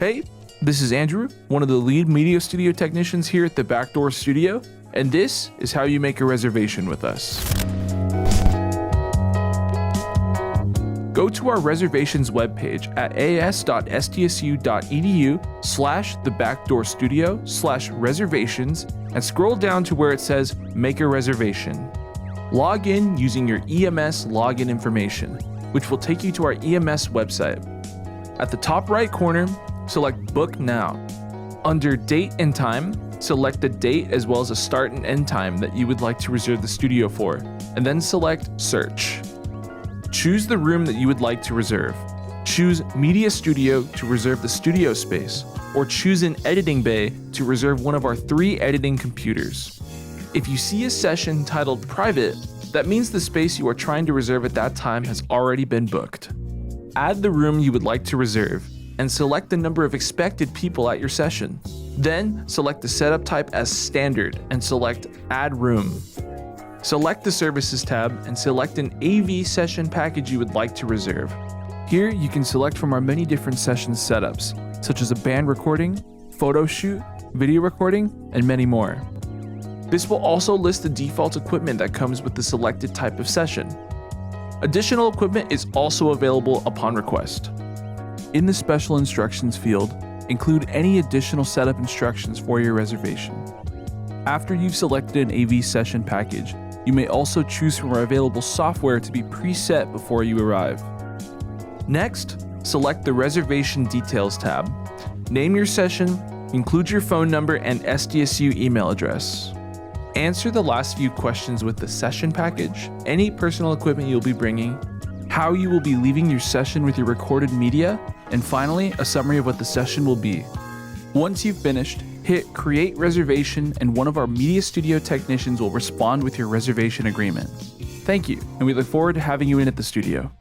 Hey, this is Andrew, one of the lead media studio technicians here at the Backdoor Studio, and this is how you make a reservation with us. Go to our reservations webpage at as.stsu.edu/thebackdoorstudio/reservations and scroll down to where it says Make a Reservation. Log in using your EMS login information, which will take you to our EMS website. At the top right corner, select Book Now. Under Date and Time, select the date as well as a start and end time that you would like to reserve the studio for, and then select Search. Choose the room that you would like to reserve. Choose Media Studio to reserve the studio space, or choose an editing bay to reserve one of our 3 editing computers. If you see a session titled Private, that means the space you are trying to reserve at that time has already been booked. Add the room you would like to reserve, and select the number of expected people at your session. Then select the setup type as Standard and select Add Room. Select the Services tab and select an AV session package you would like to reserve. Here you can select from our many different session setups, such as a band recording, photo shoot, video recording, and many more. This will also list the default equipment that comes with the selected type of session. Additional equipment is also available upon request. In the Special Instructions field, include any additional setup instructions for your reservation. After you've selected an AV session package, you may also choose from our available software to be preset before you arrive. Next, select the Reservation Details tab. Name your session, include your phone number and SDSU email address. Answer the last few questions with the session package, any personal equipment you'll be bringing, how you will be leaving your session with your recorded media, and finally, a summary of what the session will be. Once you've finished, hit Create Reservation and one of our Media Studio technicians will respond with your reservation agreement. Thank you, and we look forward to having you in at the studio.